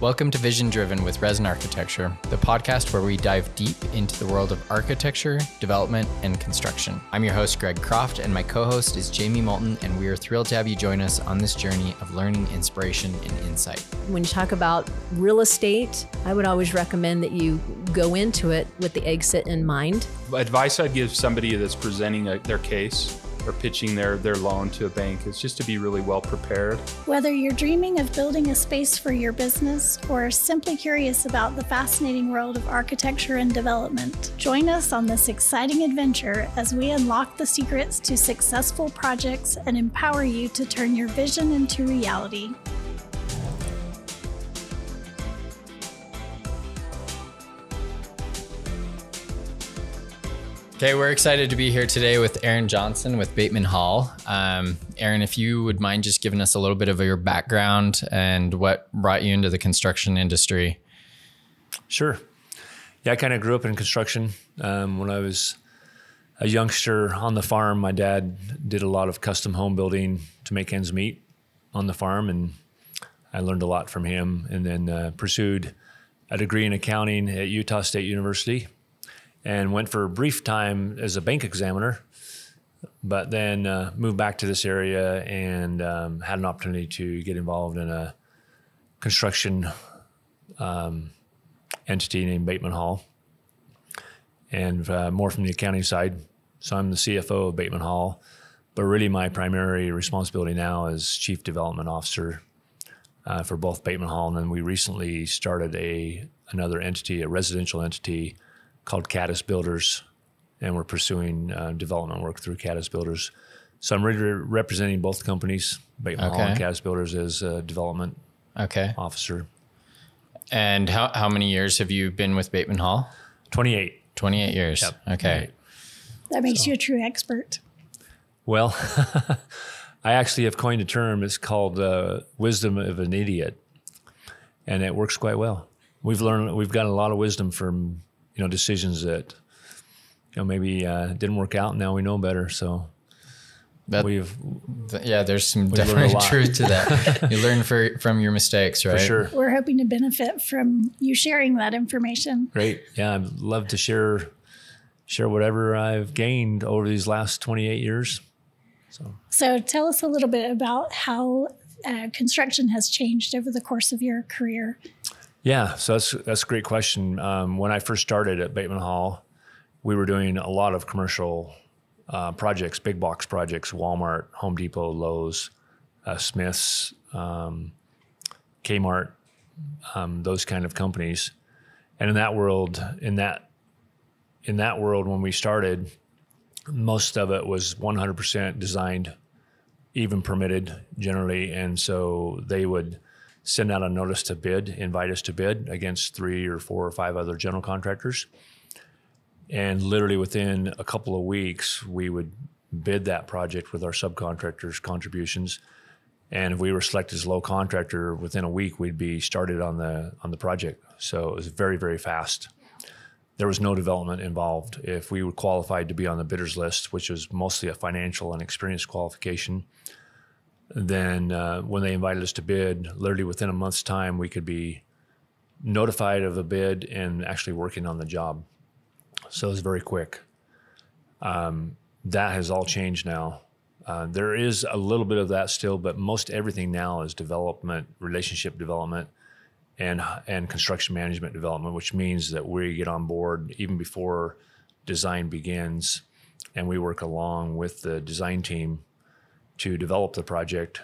Welcome to Vision Driven with Resin Architecture, the podcast where we dive deep into the world of architecture, development, and construction. I'm your host, Greg Croft, and my co-host is Jamie Moulton, and we are thrilled to have you join us on this journey of learning, inspiration, and insight. When you talk about real estate, I would always recommend that you go into it with the exit in mind. Advice I'd give somebody that's presenting their case or pitching their loan to a bank is just to be really well prepared. Whether you're dreaming of building a space for your business or simply curious about the fascinating world of architecture and development, join us on this exciting adventure as we unlock the secrets to successful projects and empower you to turn your vision into reality. Okay, we're excited to be here today with Aaron Johnson with Bateman Hall. Aaron, if you would mind just giving us a little bit of your background and what brought you into the construction industry. Sure. Yeah, I kind of grew up in construction. When I was a youngster on the farm, my dad did a lot of custom home building to make ends meet on the farm, and I learned a lot from him, and then pursued a degree in accounting at Utah State University, and went for a brief time as a bank examiner, but then moved back to this area and had an opportunity to get involved in a construction entity named Bateman Hall, and more from the accounting side. So I'm the CFO of Bateman Hall, but really my primary responsibility now is Chief Development Officer for both Bateman Hall, and then we recently started another entity, a residential entity, called Caddis Builders, and we're pursuing development work through Caddis Builders. So I'm really representing both companies, Bateman Hall and Caddis Builders, as a development officer. And how many years have you been with Bateman Hall? 28. 28 years. Yep. Okay. That makes you a true expert. Well, I actually have coined a term. It's called wisdom of an idiot, and it works quite well. We've gotten a lot of wisdom from decisions that, maybe didn't work out. Now we know better. So there's some definite truth to that. You learn from your mistakes, right? For sure. We're hoping to benefit from you sharing that information. Great. Yeah. I'd love to share whatever I've gained over these last 28 years. So tell us a little bit about how construction has changed over the course of your career. Yeah, so that's a great question. When I first started at Bateman Hall, we were doing a lot of commercial projects, big box projects, Walmart, Home Depot, Lowe's, Smith's, Kmart, those kind of companies. And in that world, when we started, most of it was 100% designed, even permitted generally, and so they would send out a notice to bid, invite us to bid against 3 or 4 or 5 other general contractors. And literally within a couple of weeks, we would bid that project with our subcontractors' contributions. And if we were selected as low contractor, within a week, we'd be started on the project. So it was very, very fast. There was no development involved. If we were qualified to be on the bidders list, which was mostly a financial and experience qualification, then when they invited us to bid, literally within a month's time, we could be notified of a bid and actually working on the job. So it was very quick. That has all changed now. There is a little bit of that still, but most everything now is development, relationship development, and construction management development, which means that we get on board even before design begins, and we work along with the design team to develop the project,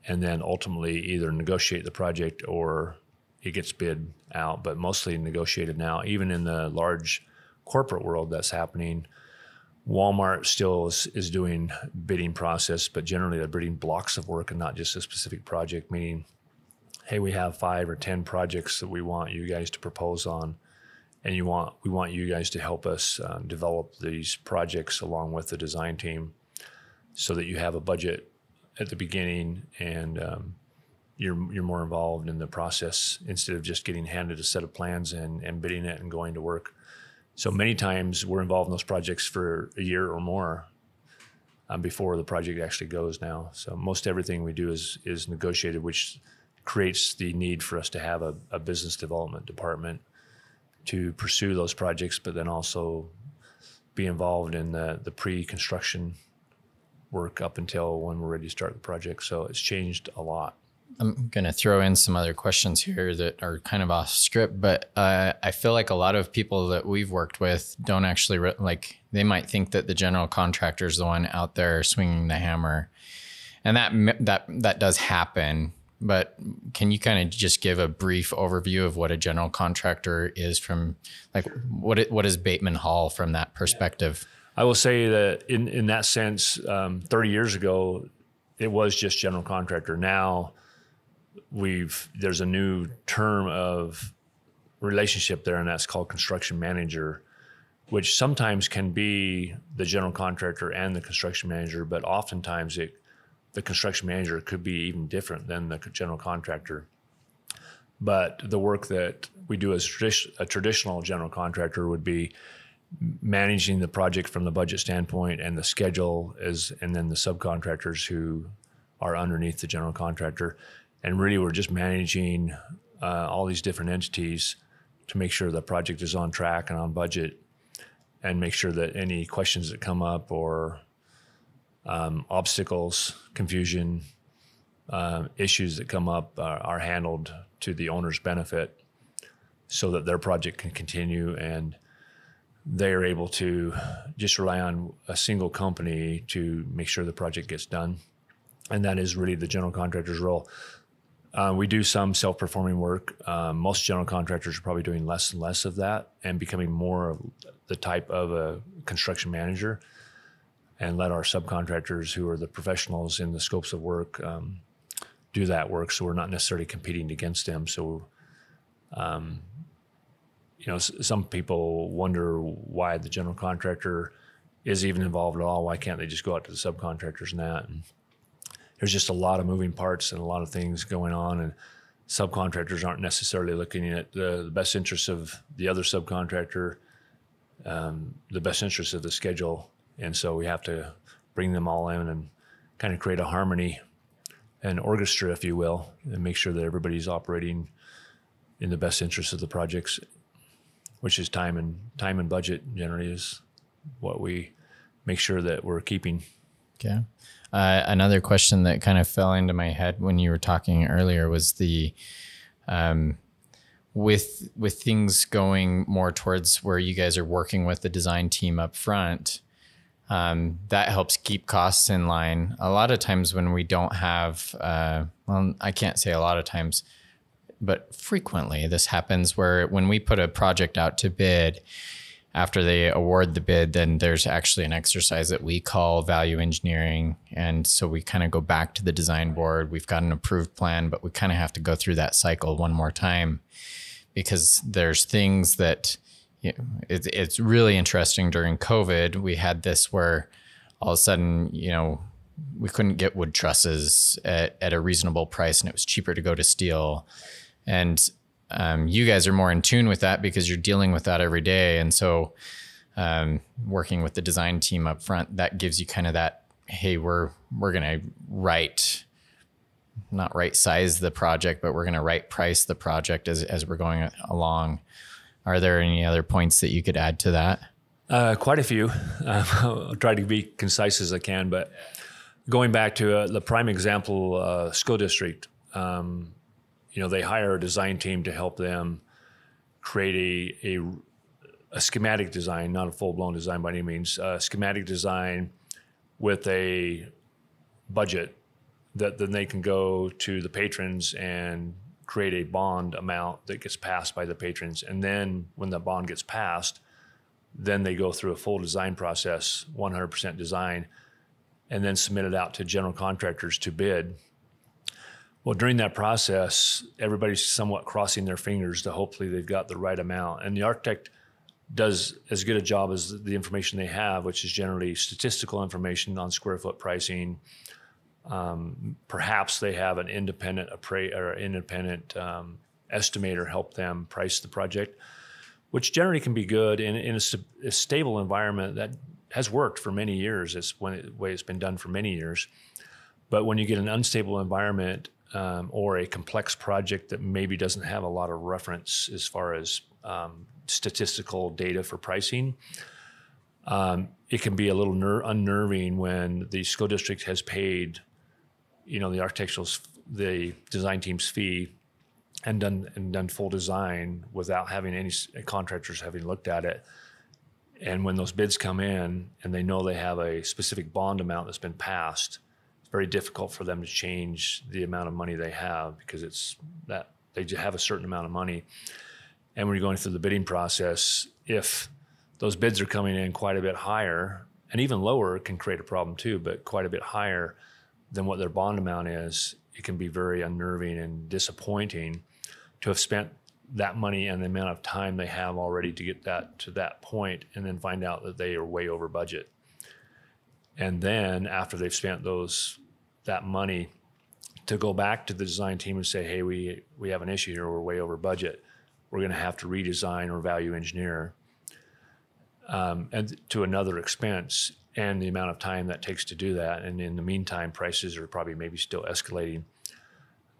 and then ultimately either negotiate the project or it gets bid out, but mostly negotiated now. Even in the large corporate world that's happening, Walmart still is doing bidding process, but generally they're bidding blocks of work and not just a specific project, meaning, hey, we have 5 or 10 projects that we want you guys to propose on, and we want you guys to help us develop these projects along with the design team, so that you have a budget at the beginning and you're more involved in the process instead of just getting handed a set of plans and bidding it and going to work. So many times we're involved in those projects for a year or more before the project actually goes now. So most everything we do is negotiated, which creates the need for us to have a business development department to pursue those projects, but then also be involved in the pre-construction work up until when we're ready to start the project. So it's changed a lot. I'm going to throw in some other questions here that are kind of off script, but I feel like a lot of people that we've worked with don't actually they might think that the general contractor is the one out there swinging the hammer, and that does happen. But can you kind of just give a brief overview of what a general contractor is from, like, what is Bateman Hall from that perspective? I will say that in that sense, 30 years ago, it was just general contractor. Now there's a new term of relationship there, and that's called construction manager, which sometimes can be the general contractor and the construction manager, but oftentimes the construction manager could be even different than the general contractor. But the work that we do as a traditional general contractor would be managing the project from the budget standpoint and the schedule, and then the subcontractors who are underneath the general contractor. And really, we're just managing all these different entities to make sure the project is on track and on budget, and make sure that any questions that come up or obstacles, confusion, issues that come up are handled to the owner's benefit so that their project can continue, and they are able to just rely on a single company to make sure the project gets done. And that is really the general contractor's role. We do some self-performing work. Most general contractors are probably doing less and less of that and becoming more of the type of a construction manager, and let our subcontractors, who are the professionals in the scopes of work, do that work. So we're not necessarily competing against them. So, some people wonder why the general contractor is even involved at all. Why can't they just go out to the subcontractors and that? And there's just a lot of moving parts and a lot of things going on, and subcontractors aren't necessarily looking at the best interests of the other subcontractor, the best interests of the schedule. And so we have to bring them all in and kind of create a harmony, an orchestra, if you will, and make sure that everybody's operating in the best interest of the projects, which is time and budget generally is what we make sure that we're keeping. Okay. Another question that kind of fell into my head when you were talking earlier was the with things going more towards where you guys are working with the design team up front, that helps keep costs in line. A lot of times when we don't have, well, I can't say a lot of times, but frequently this happens where when we put a project out to bid, after they award the bid, then there's actually an exercise that we call value engineering. And so we kind of go back to the design board. We've got an approved plan, but we kind of have to go through that cycle one more time, because there's things that, it's really interesting. During COVID, we had this where all of a sudden, we couldn't get wood trusses at a reasonable price, and it was cheaper to go to steel. And you guys are more in tune with that because you're dealing with that every day. And so working with the design team up front, that gives you kind of that, hey, we're going to not right size the project, but we're going to right price the project as we're going along. Are there any other points that you could add to that? Quite a few. I'll try to be concise as I can, but going back to the prime example, school district, they hire a design team to help them create a schematic design, not a full-blown design by any means, a schematic design with a budget that then they can go to the patrons and create a bond amount that gets passed by the patrons. And then when the bond gets passed, then they go through a full design process, 100% design, and then submit it out to general contractors to bid. Well, during that process, everybody's somewhat crossing their fingers to hopefully they've got the right amount. And the architect does as good a job as the information they have, which is generally statistical information on square foot pricing. Perhaps they have an independent estimator help them price the project, which generally can be good in a stable environment that has worked for many years. It's the way it's been done for many years. But when you get an unstable environment, or a complex project that maybe doesn't have a lot of reference as far as statistical data for pricing, it can be a little unnerving when the school district has paid, the design team's fee and done full design without having any contractors having looked at it. And when those bids come in and they know they have a specific bond amount that's been passed, it's very difficult for them to change the amount of money they have, because it's that they just have a certain amount of money. And when you're going through the bidding process, if those bids are coming in quite a bit higher, and even lower can create a problem too, but quite a bit higher than what their bond amount is, it can be very unnerving and disappointing to have spent that money and the amount of time they have already to get that to that point, and then find out that they are way over budget. And then after they've spent that money, to go back to the design team and say, hey, we have an issue here, we're way over budget, we're going to have to redesign or value engineer, and to another expense, and the amount of time that takes to do that. And in the meantime, prices are probably maybe still escalating.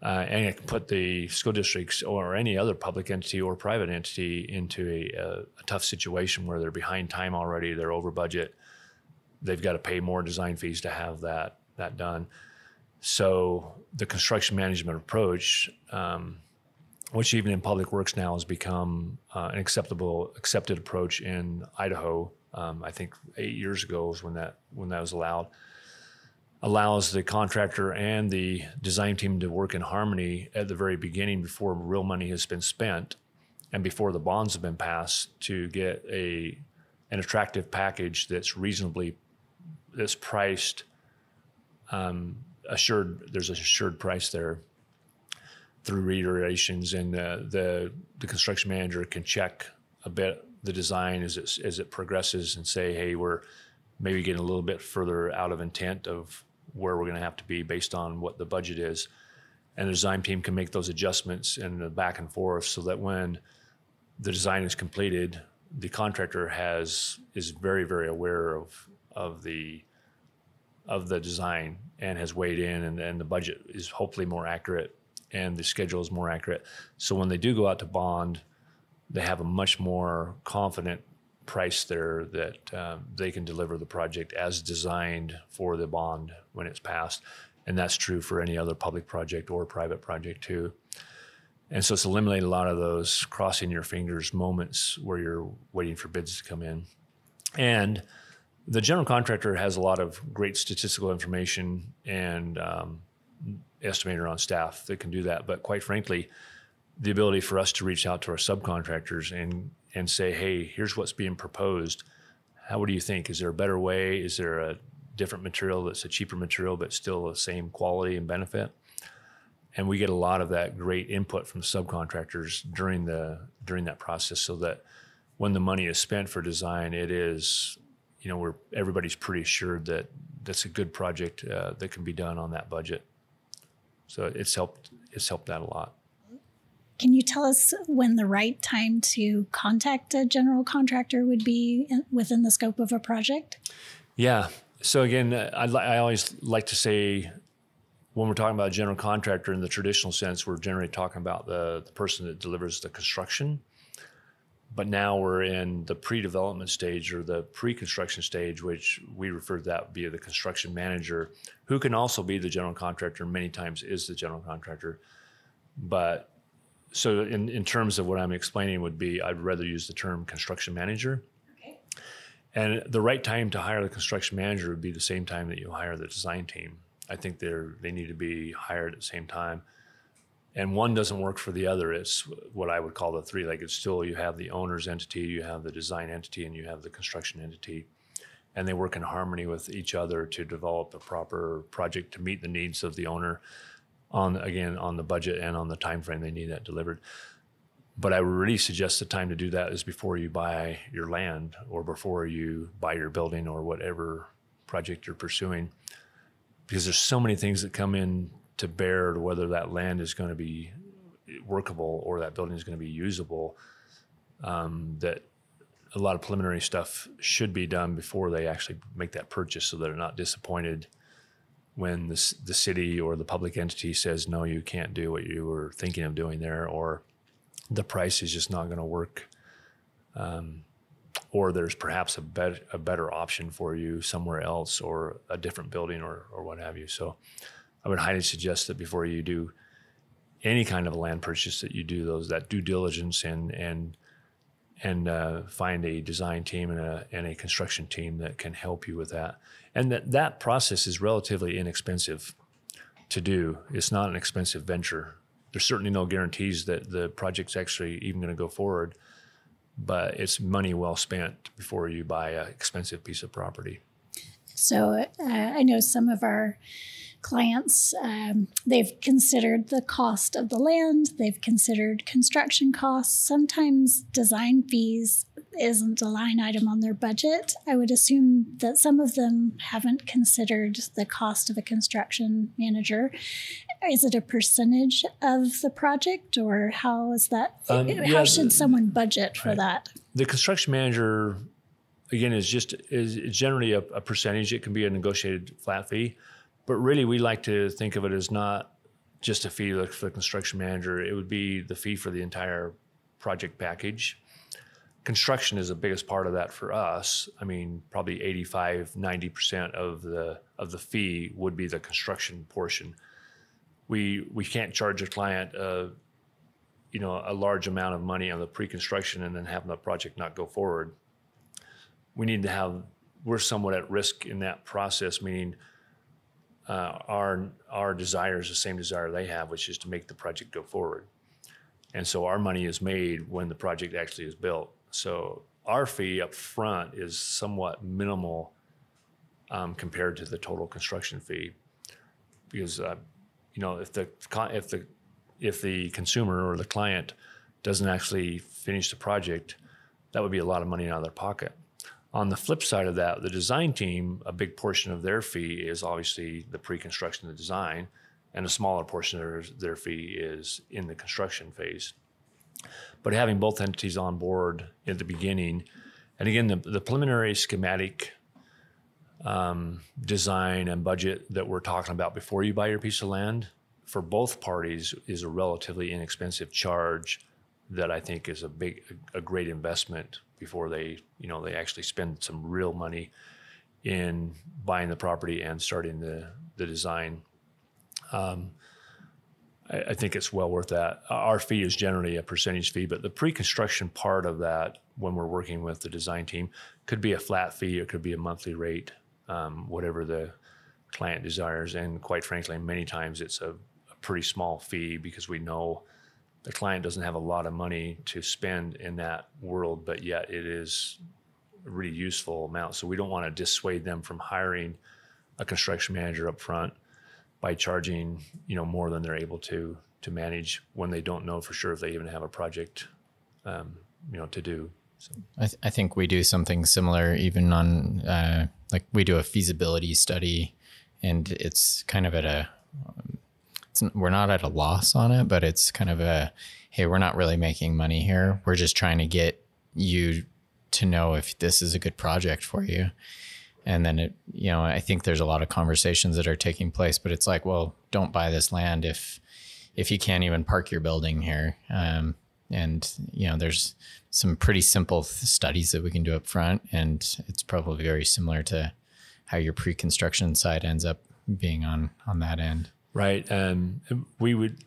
And it can put the school districts or any other public entity or private entity into a tough situation where they're behind time already, they're over budget, they've got to pay more design fees to have that done. So the construction management approach, which even in public works now has become an accepted approach in Idaho. I think 8 years ago was when that was allowed. Allows the contractor and the design team to work in harmony at the very beginning, before real money has been spent and before the bonds have been passed, to get an attractive package that's priced, assured. There's an assured price there through reiterations, and the construction manager can check a bit the design as it progresses and say, hey, we're maybe getting a little bit further out of intent of where we're going to have to be based on what the budget is. And the design team can make those adjustments and the back and forth, so that when the design is completed, the contractor is very, very aware of the design and has weighed in, and the budget is hopefully more accurate and the schedule is more accurate. So when they do go out to bond, they have a much more confident price there that they can deliver the project as designed for the bond when it's passed. And that's true for any other public project or private project too. And so it's eliminated a lot of those crossing your fingers moments where you're waiting for bids to come in. And the general contractor has a lot of great statistical information and estimator on staff that can do that. But quite frankly, the ability for us to reach out to our subcontractors and say, hey, here's what's being proposed. What do you think? Is there a better way? Is there a different material that's a cheaper material but still the same quality and benefit? And we get a lot of that great input from the subcontractors during that process, so that when the money is spent for design, it is, everybody's pretty assured that that's a good project that can be done on that budget. So it's helped that a lot. Can you tell us when the right time to contact a general contractor would be within the scope of a project? Yeah. So again, I always like to say, when we're talking about a general contractor in the traditional sense, we're generally talking about the person that delivers the construction. But now we're in the pre-development stage or the pre-construction stage, which we refer to that via the construction manager, who can also be the general contractor, many times is the general contractor. But so in terms of what I'm explaining would be, I'd rather use the term construction manager. Okay. And the right time to hire the construction manager would be the same time that you hire the design team. I think they need to be hired at the same time. And one doesn't work for the other. It's what I would call the three-legged stool. You have the owner's entity, you have the design entity, and you have the construction entity. And they work in harmony with each other to develop a proper project to meet the needs of the owner on the budget and on the time frame they need that delivered. But I would really suggest the time to do that is before you buy your land or before you buy your building or whatever project you're pursuing, because there's so many things that come in to bear to whether that land is going to be workable or that building is going to be usable, that a lot of preliminary stuff should be done before they actually make that purchase, so they're not disappointed when the city or the public entity says, no, you can't do what you were thinking of doing there, or the price is just not going to work, or there's perhaps a better option for you somewhere else, or a different building, or what have you. So I would highly suggest that before you do any kind of a land purchase, that you do that due diligence and find a design team and a construction team that can help you with that. And that process is relatively inexpensive to do. It's not an expensive venture. There's certainly no guarantees that the project's actually even going to go forward, but it's money well spent before you buy an expensive piece of property. So I know some of our clients, they've considered the cost of the land, they've considered construction costs. Sometimes design fees isn't a line item on their budget. I would assume that some of them haven't considered the cost of a construction manager. Is it a percentage of the project, or how is that? How should someone budget for that? The construction manager, again, is generally a percentage. It can be a negotiated flat fee. But really, we like to think of it as not just a fee for the construction manager. It would be the fee for the entire project package. Construction is the biggest part of that for us. I mean, probably 85-90% of the fee would be the construction portion. We can't charge a client a large amount of money on the pre-construction and then have the project not go forward. We need to have, we're somewhat at risk in that process, meaning our desire is the same desire they have, which is to make the project go forward. And so our money is made when the project actually is built. So our fee up front is somewhat minimal compared to the total construction fee, because if the consumer or the client doesn't actually finish the project, that would be a lot of money out of their pocket. On the flip side of that, the design team, a big portion of their fee is obviously the pre-construction, the design, and a smaller portion of their fee is in the construction phase. But having both entities on board at the beginning, and again, the preliminary schematic design and budget that we're talking about before you buy your piece of land, for both parties is a relatively inexpensive charge that I think is a great investment before they actually spend some real money in buying the property and starting the design. I think it's well worth that. Our fee is generally a percentage fee, but the pre-construction part of that, when we're working with the design team, could be a flat fee, it could be a monthly rate, whatever the client desires. And quite frankly, many times it's a pretty small fee because we know the client doesn't have a lot of money to spend in that world, but yet it is a really useful amount. So we don't want to dissuade them from hiring a construction manager up front by charging, more than they're able to manage when they don't know for sure if they even have a project, to do. So I think we do something similar even on, we do a feasibility study, and it's kind of we're not at a loss on it, but it's kind of hey, we're not really making money here. We're just trying to get you to know if this is a good project for you. And then I think there's a lot of conversations that are taking place, but it's like, well, don't buy this land if you can't even park your building here. There's some pretty simple studies that we can do up front, and it's probably very similar to how your pre-construction side ends up being on that end. Right. We would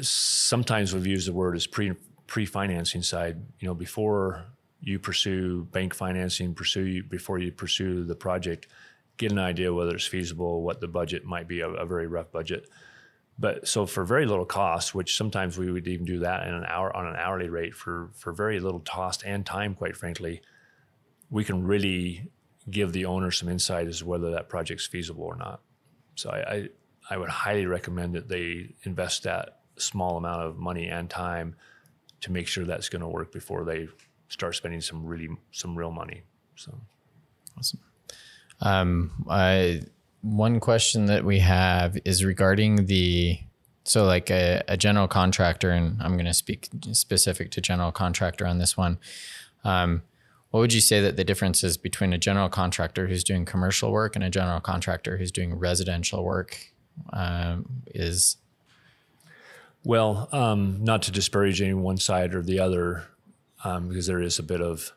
sometimes we've used the word as pre-financing side, before you pursue bank financing, before you pursue the project, get an idea whether it's feasible, what the budget might be, a very rough budget. But so for very little cost, which sometimes we would even do that on an hourly rate for very little cost and time, quite frankly, we can really give the owner some insight as to whether that project's feasible or not. So I would highly recommend that they invest that small amount of money and time to make sure that's going to work before they start spending some real money. So awesome. One question that we have is regarding a general contractor, and I'm going to speak specific to general contractor on this one. What would you say that the difference is between a general contractor who's doing commercial work and a general contractor who's doing residential work is? Well, not to disparage any one side or the other, because there is a bit of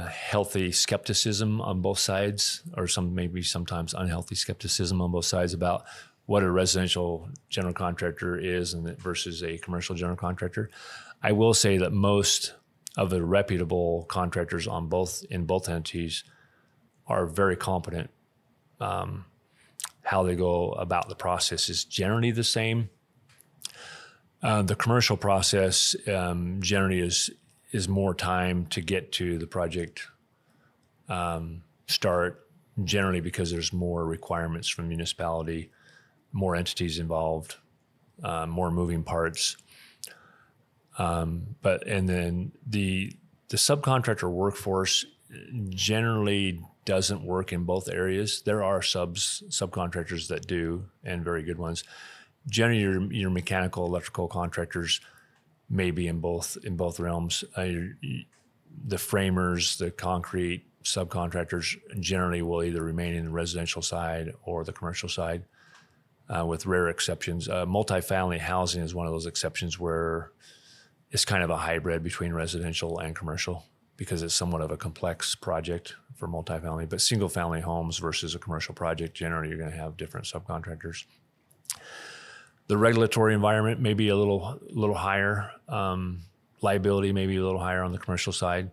healthy skepticism on both sides, or maybe sometimes unhealthy skepticism on both sides about what a residential general contractor is versus a commercial general contractor. I will say that most of the reputable contractors in both entities are very competent. How they go about the process is generally the same. The commercial process generally is more time to get to the project start, generally because there's more requirements from municipality, more entities involved, more moving parts. And then the subcontractor workforce generally doesn't work in both areas. There are subcontractors that do, and very good ones. Generally, your mechanical, electrical contractors may be in both realms. The framers, the concrete subcontractors generally will either remain in the residential side or the commercial side, with rare exceptions. Multifamily housing is one of those exceptions where it's kind of a hybrid between residential and commercial because it's somewhat of a complex project for multifamily. But single family homes versus a commercial project, generally you're going to have different subcontractors. The regulatory environment may be a little higher. Liability may be a little higher on the commercial side.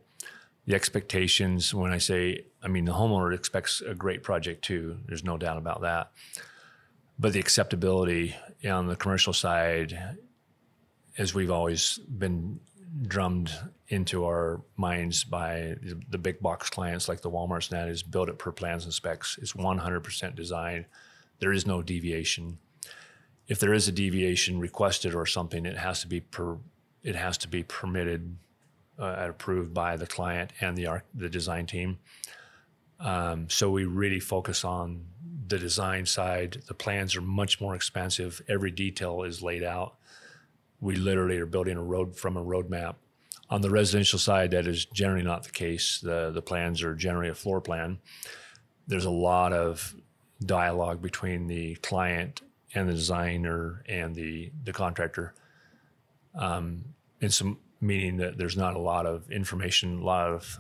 The expectations, when I say, I mean, the homeowner expects a great project too. There's no doubt about that. But the acceptability on the commercial side, as we've always been drummed into our minds by the big box clients like the Walmarts and that, is build it per plans and specs. It's 100% design. There is no deviation. If there is a deviation requested or something, it has to be permitted and approved by the client and the design team. So we really focus on the design side. The plans are much more expansive. Every detail is laid out. We literally are building a road from a roadmap. On the residential side, that is generally not the case. The plans are generally a floor plan. There's a lot of dialogue between the client and the designer and the contractor. Meaning that there's not a lot of information, a lot of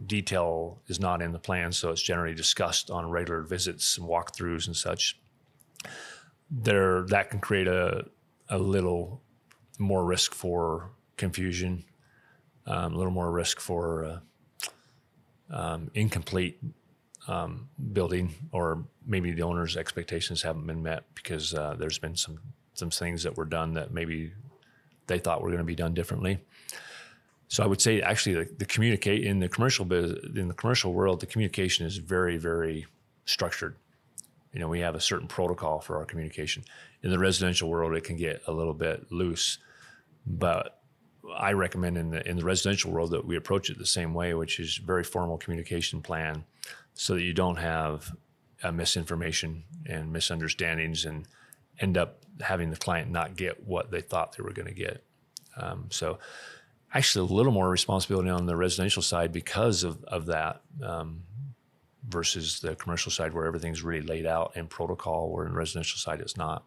detail is not in the plan, so it's generally discussed on regular visits and walkthroughs and such. That can create a little more risk for confusion, a little more risk for incomplete building, or maybe the owner's expectations haven't been met because there's been some things that were done that maybe they thought were going to be done differently. So I would say actually in the commercial world, the communication is very, very structured. You know, we have a certain protocol for our communication. In the residential world, it can get a little bit loose, but I recommend in the residential world that we approach it the same way, which is very formal communication plan, so that you don't have misinformation and misunderstandings and end up having the client not get what they thought they were going to get. So actually a little more responsibility on the residential side because of that, versus the commercial side where everything's really laid out in protocol, where in the residential side it's not.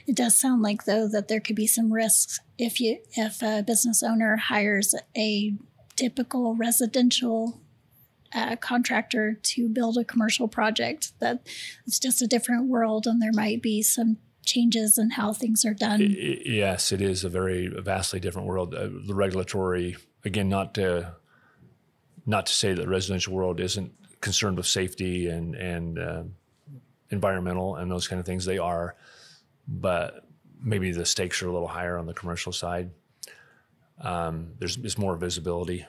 It does sound like, though, that there could be some risks if a business owner hires a typical residential contractor to build a commercial project, that it's just a different world and there might be some changes in how things are done. Yes, it is a vastly different world. The regulatory, again, not to say that the residential world isn't concerned with safety and environmental and those kind of things. They are, but maybe the stakes are a little higher on the commercial side. There's more visibility.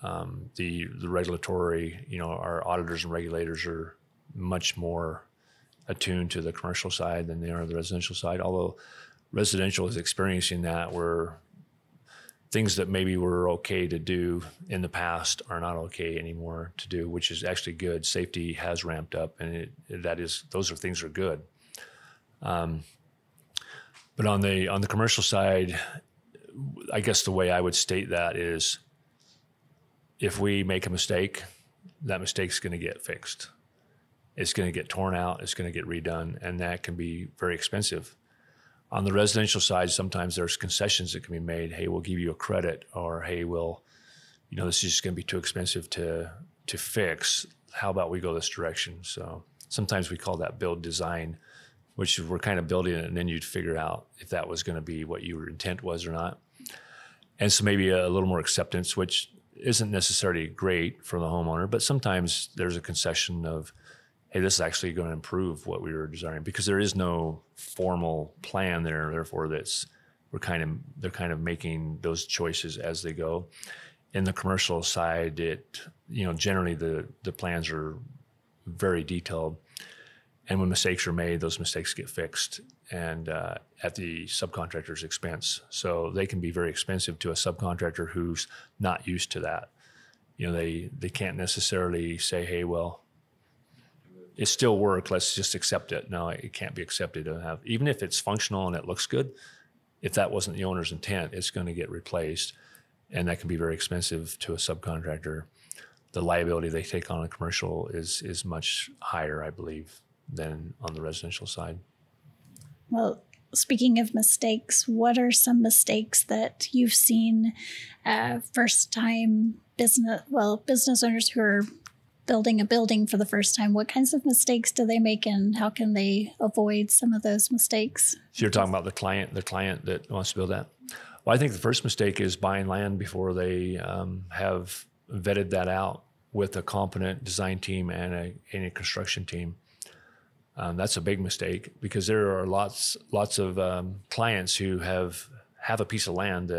The regulatory, our auditors and regulators are much more attuned to the commercial side than they are the residential side. Although residential is experiencing that, where things that maybe were okay to do in the past are not okay anymore to do, which is actually good. Safety has ramped up, and those things are good. But on the commercial side, I guess the way I would state that is if we make a mistake, that mistake's going to get fixed. It's going to get torn out. It's going to get redone, and that can be very expensive. On the residential side, sometimes there's concessions that can be made. Hey, we'll give you a credit, or hey, this is just going to be too expensive to fix. How about we go this direction? So sometimes we call that build design, which we're kind of building it, and then you'd figure out if that was going to be what your intent was or not. And so maybe a little more acceptance, which isn't necessarily great for the homeowner, but sometimes there's a concession of, hey, this is actually going to improve what we were designing, because there is no formal plan there. Therefore, they're kind of making those choices as they go. In the commercial side, generally the plans are very detailed, and when mistakes are made, those mistakes get fixed, and at the subcontractor's expense. So they can be very expensive to a subcontractor who's not used to that. They can't necessarily say, hey, well, it still work, let's just accept it. No, it can't be accepted to have, even if it's functional and it looks good, if that wasn't the owner's intent, it's going to get replaced. And that can be very expensive to a subcontractor. The liability they take on a commercial is much higher, I believe, than on the residential side. Well, speaking of mistakes, what are some mistakes that you've seen first-time business owners who are building a building for the first time? What kinds of mistakes do they make, and how can they avoid some of those mistakes? So you're talking about the client that wants to build that? Well, I think the first mistake is buying land before they have vetted that out with a competent design team and a construction team. That's a big mistake, because there are lots of clients who have a piece of land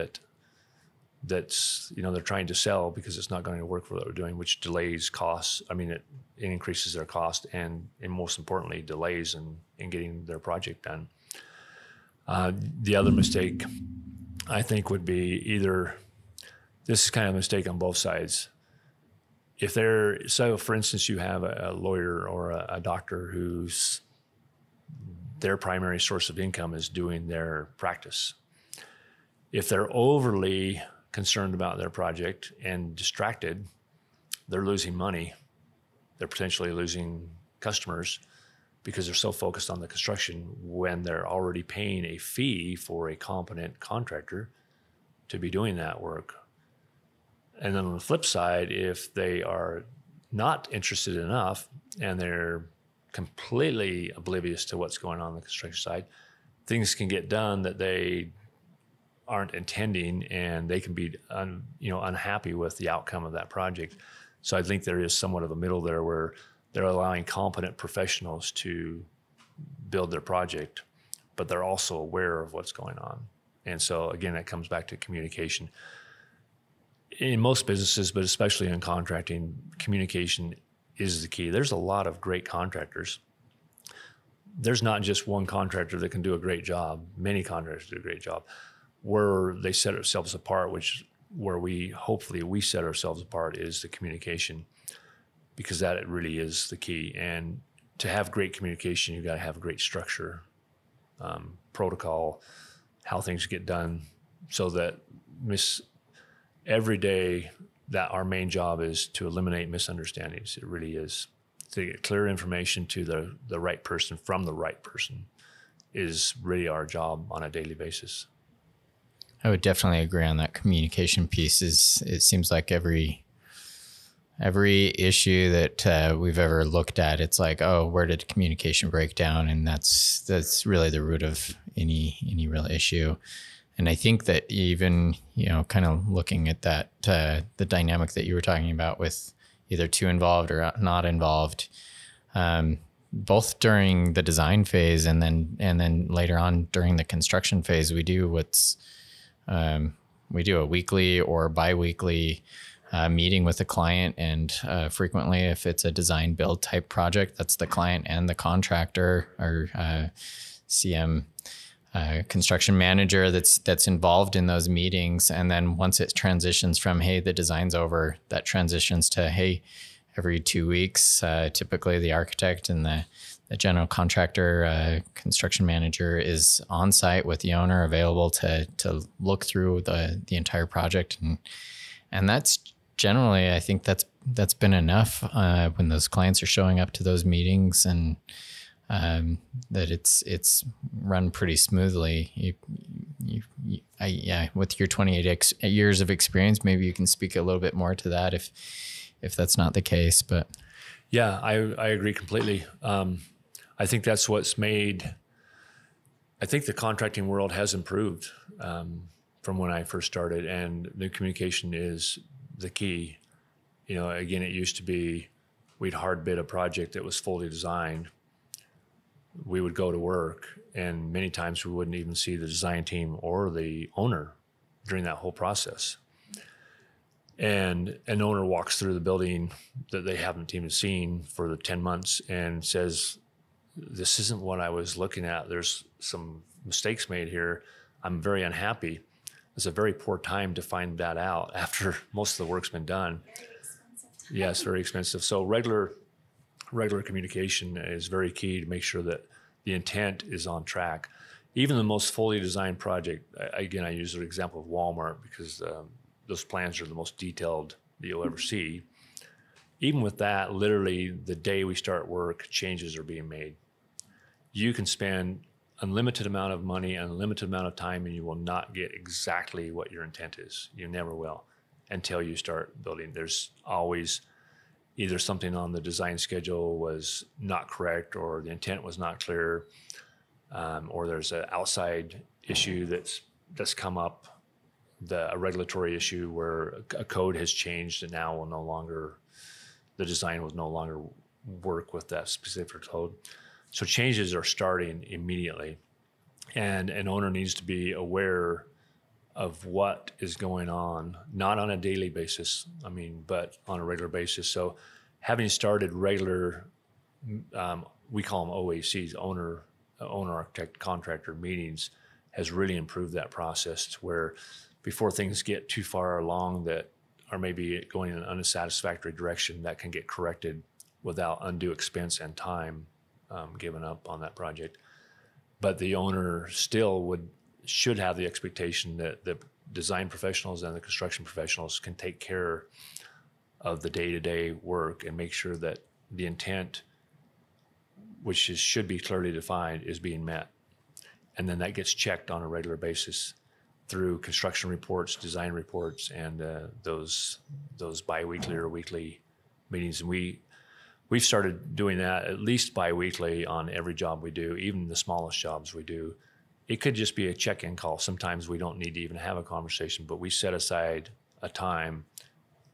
that's they're trying to sell because it's not going to work for what they're doing, which delays costs. I mean, it increases their cost and most importantly, delays in getting their project done. The other mistake, I think, would be either, this is kind of a mistake on both sides. So for instance, you have a lawyer or a doctor whose their primary source of income is doing their practice. If they're overly concerned about their project and distracted, they're losing money. They're potentially losing customers because they're so focused on the construction when they're already paying a fee for a competent contractor to be doing that work. And then on the flip side, if they are not interested enough and they're completely oblivious to what's going on the construction side, things can get done that they aren't intending, and they can be unhappy with the outcome of that project. So I think there is somewhat of a middle there where they're allowing competent professionals to build their project, but they're also aware of what's going on. And so again, that comes back to communication. In most businesses, but especially in contracting, communication is the key. There's a lot of great contractors. There's not just one contractor that can do a great job. Many contractors do a great job. Where they set ourselves apart, where we set ourselves apart, is the communication, because that really is the key. And to have great communication, you got to have a great structure, protocol, how things get done, so that every day that our main job is to eliminate misunderstandings. It really is. To get clear information to the right person from the right person is really our job on a daily basis. I would definitely agree on that communication piece. It seems like every issue that we've ever looked at, it's like, oh, where did communication break down? And that's really the root of any real issue. And I think that even, kind of looking at that, the dynamic that you were talking about with either too involved or not involved, both during the design phase and then later on during the construction phase, we do a weekly or bi-weekly meeting with the client, and frequently, if it's a design build type project, that's the client and the contractor or CM construction manager that's involved in those meetings. And then once it transitions from, hey, the design's over, that transitions to, hey, every 2 weeks, typically the architect and the general contractor, construction manager is on site with the owner, available to look through the entire project. And that's generally, I think that's been enough when those clients are showing up to those meetings, and that it's run pretty smoothly. With your 28 years of experience, maybe you can speak a little bit more to that if that's not the case. But yeah, I agree completely. I think that's what's made. I think the contracting world has improved from when I first started, and the communication is the key. You know, again, it used to be we'd hard bid a project that was fully designed. We would go to work, and many times we wouldn't even see the design team or the owner during that whole process. And an owner walks through the building that they haven't even seen for the 10 months and says, this isn't what I was looking at. There's some mistakes made here. I'm very unhappy. It's a very poor time to find that out after most of the work's been done. Yes, very expensive. So regular communication is very key to make sure that the intent is on track. Even the most fully designed project, again, I use the example of Walmart because those plans are the most detailed that you'll ever see. Even with that, literally the day we start work, changes are being made. You can spend unlimited amount of money, unlimited amount of time, and you will not get exactly what your intent is. You never will until you start building. There's always either something on the design schedule was not correct, or the intent was not clear, or there's an outside issue that's come up, a regulatory issue where a code has changed and now the design will no longer work with that specific code. So changes are starting immediately, and an owner needs to be aware of what is going on, not on a daily basis, but on a regular basis. So having started regular, we call them OACs, owner, architect, contractor meetings, has really improved that process to where before things get too far along that are maybe going in an unsatisfactory direction, that can get corrected without undue expense and time given up on that project. But the owner still should have the expectation that the design professionals and the construction professionals can take care of the day-to-day work and make sure that the intent, which should be clearly defined, is being met. And then that gets checked on a regular basis through construction reports, design reports, and those bi-weekly or weekly meetings. And we've started doing that at least bi-weekly on every job we do, even the smallest jobs we do. It could just be a check-in call. Sometimes we don't need to even have a conversation, but we set aside a time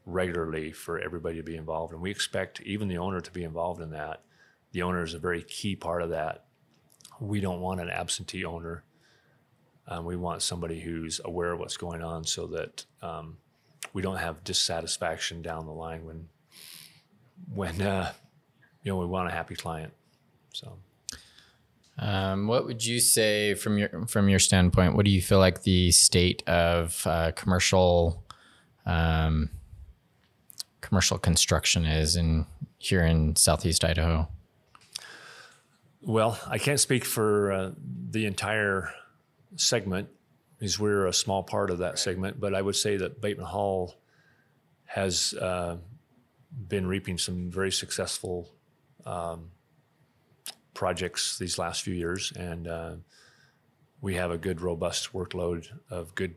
regularly for everybody to be involved. And we expect even the owner to be involved in that. The owner is a very key part of that. We don't want an absentee owner. We want somebody who's aware of what's going on so that we don't have dissatisfaction down the line when we want a happy client. So. What would you say from your standpoint? What do you feel like the state of commercial construction is here in Southeast Idaho? Well, I can't speak for the entire segment, because we're a small part of that segment. But I would say that Bateman Hall has been reaping some very successful projects these last few years, and we have a good, robust workload of good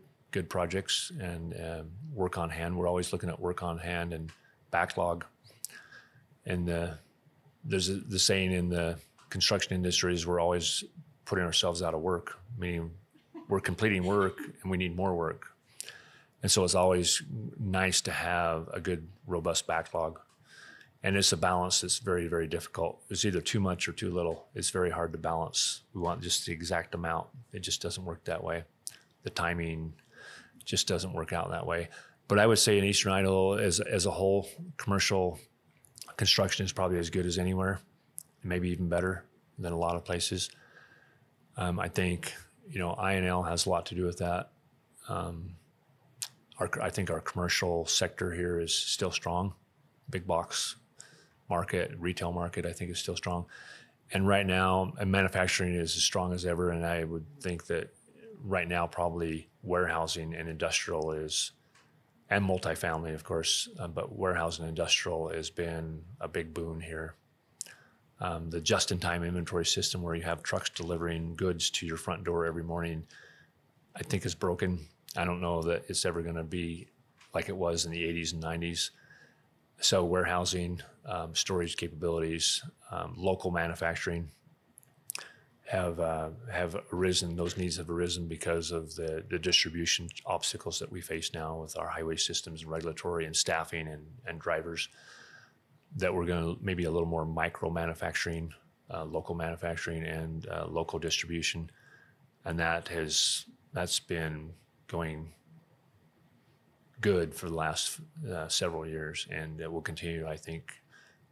projects and work on hand. We're always looking at work on hand and backlog. And there's the saying in the construction industry is we're always putting ourselves out of work, meaning we're completing work and we need more work. And so it's always nice to have a good, robust backlog. And it's a balance that's very, very difficult. It's either too much or too little. It's very hard to balance. We want just the exact amount. It just doesn't work that way. The timing just doesn't work out that way. But I would say in Eastern Idaho as a whole, commercial construction is probably as good as anywhere, maybe even better than a lot of places. I think, I&L has a lot to do with that. I think our commercial sector here is still strong. Big box market, retail market, I think is still strong. And right now, manufacturing is as strong as ever. And I would think that right now, probably warehousing and industrial is and multifamily, of course, but warehouse and industrial has been a big boon here. The just-in-time inventory system where you have trucks delivering goods to your front door every morning, I think is broken. I don't know that it's ever going to be like it was in the 80s and 90s. So warehousing, storage capabilities, local manufacturing have arisen. Those needs have arisen because of the distribution obstacles that we face now with our highway systems and regulatory and staffing and drivers, that we're going to maybe a little more micro manufacturing, local manufacturing and local distribution. And that's been going good for the last several years, and it will continue. I think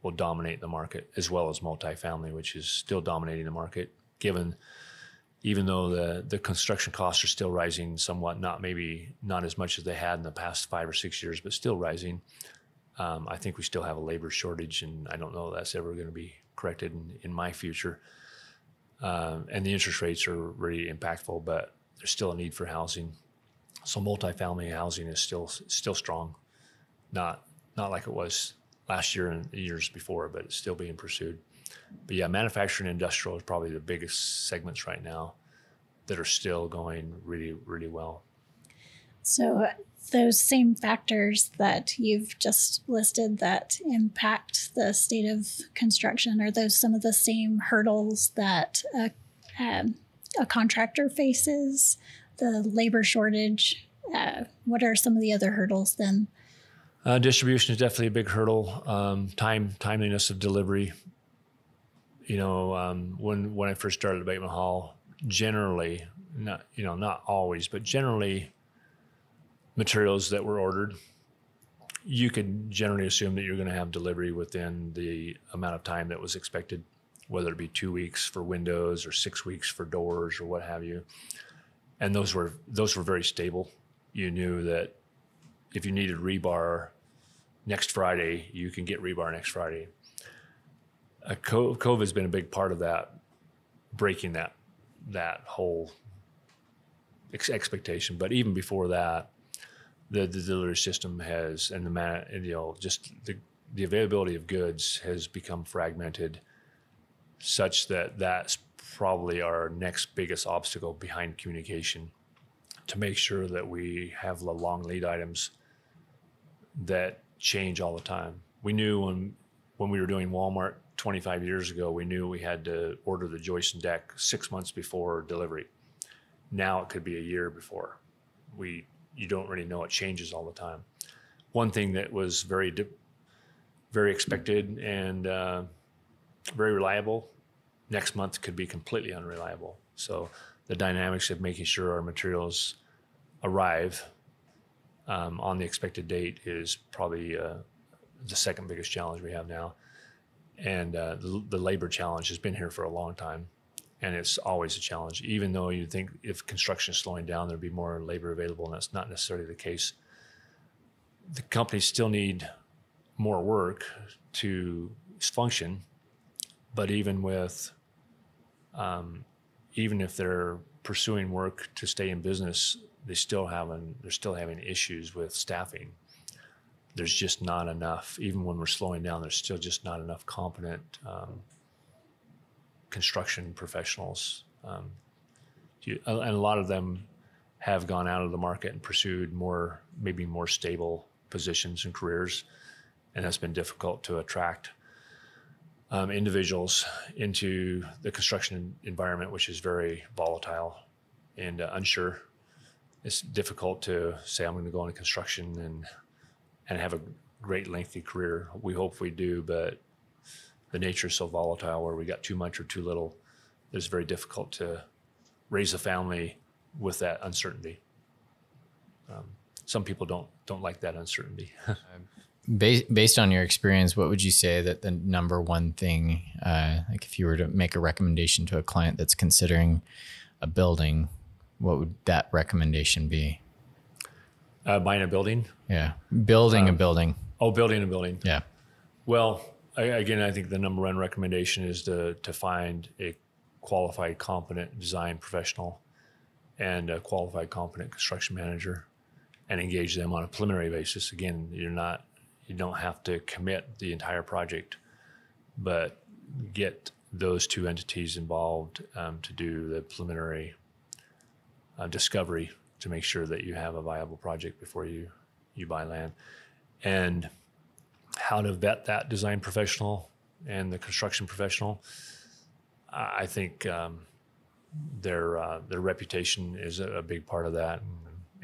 will dominate the market, as well as multifamily, which is still dominating the market, even though the construction costs are still rising somewhat, not as much as they had in the past 5 or 6 years, but still rising. I think we still have a labor shortage, and I don't know that's ever going to be corrected in my future. And the interest rates are really impactful, but there's still a need for housing. So multifamily housing is still strong, not like it was last year and the years before, but it's still being pursued. But yeah, manufacturing and industrial is probably the biggest segments right now that are still going really, really well. So those same factors that you've just listed that impact the state of construction, are those some of the same hurdles that a contractor faces? The labor shortage, what are some of the other hurdles then? Distribution is definitely a big hurdle. Timeliness of delivery. When I first started at Bateman Hall, generally, not always, but generally, materials that were ordered, you could generally assume that you're going to have delivery within the amount of time that was expected, whether it be 2 weeks for windows or 6 weeks for doors or what have you. And those were very stable. You knew that if you needed rebar next Friday, you can get rebar next Friday. COVID has been a big part of that, breaking that whole expectation. But even before that, the delivery system has, and just the availability of goods has become fragmented, such that that's probably our next biggest obstacle behind communication, to make sure that we have the long lead items that change all the time. We knew when we were doing Walmart 25 years ago, we knew we had to order the joist and deck 6 months before delivery. Now it could be a year before. You don't really know. It changes all the time. One thing that was very expected and very reliable, next month could be completely unreliable. So the dynamics of making sure our materials arrive on the expected date is probably the second biggest challenge we have now. And the labor challenge has been here for a long time, and it's always a challenge. Even though you think if construction is slowing down, there'd be more labor available, and that's not necessarily the case. The companies still need more work to function, but even if they're pursuing work to stay in business, they're still having issues with staffing. There's just not enough. Even when we're slowing down, there's still just not enough competent construction professionals. And a lot of them have gone out of the market and pursued maybe more stable positions and careers, and that's been difficult to attract individuals into the construction environment, which is very volatile and unsure. It's difficult to say I'm going to go into construction and have a great lengthy career. We hope we do, but the nature is so volatile where we got too much or too little. It's very difficult to raise a family with that uncertainty. Some people don't like that uncertainty. Based on your experience, what would you say that the number one thing, like if you were to make a recommendation to a client that's considering a building, what would that recommendation be? Buying a building? Yeah. Building a building. Oh, building a building. Yeah. Well, again, I think the number one recommendation is to find a qualified, competent design professional and a qualified, competent construction manager. and engage them on a preliminary basis. Again, you don't have to commit the entire project, but get those two entities involved to do the preliminary discovery to make sure that you have a viable project before you buy land. And how to vet that design professional and the construction professional, I think their reputation is a big part of that,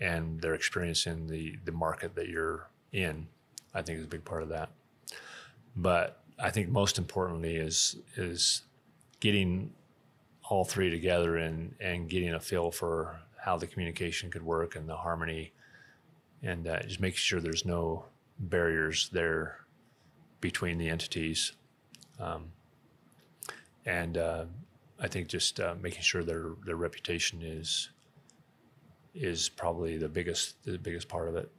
and their experience in the market that you're in, I think, is a big part of that. But I think most importantly is getting all three together and getting a feel for how the communication could work and the harmony, and just making sure there's no barriers there between the entities. I think just making sure their reputation is probably the biggest part of it.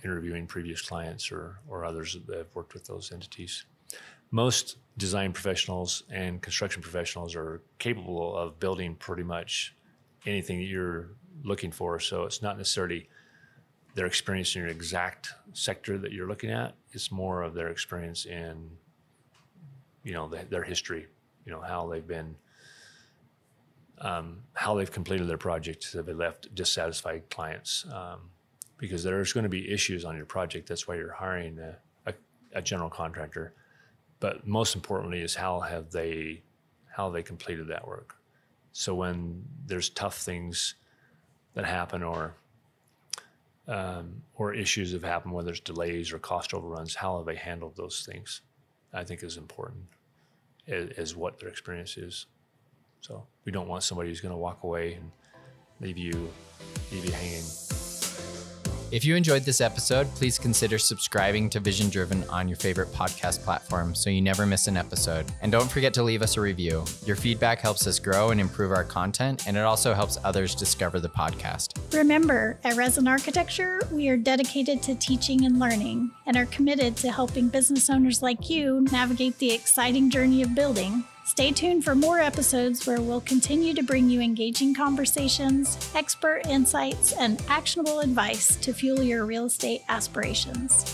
Interviewing previous clients or others that have worked with those entities. Most design professionals and construction professionals are capable of building pretty much anything that you're looking for. So it's not necessarily their experience in your exact sector that you're looking at. It's more of their experience in, their history, how they've been, how they've completed their projects. Have they left dissatisfied clients? Because there's going to be issues on your project. That's why you're hiring a general contractor. But most importantly is how they completed that work. So when there's tough things that happen or issues have happened, whether it's delays or cost overruns, how have they handled those things? I think is important as what their experience is. So we don't want somebody who's going to walk away and leave you hanging. If you enjoyed this episode, please consider subscribing to Vision Driven on your favorite podcast platform so you never miss an episode. And don't forget to leave us a review. Your feedback helps us grow and improve our content, and it also helps others discover the podcast. Remember, at Resin Architecture, we are dedicated to teaching and learning and are committed to helping business owners like you navigate the exciting journey of building. Stay tuned for more episodes where we'll continue to bring you engaging conversations, expert insights, and actionable advice to fuel your real estate aspirations.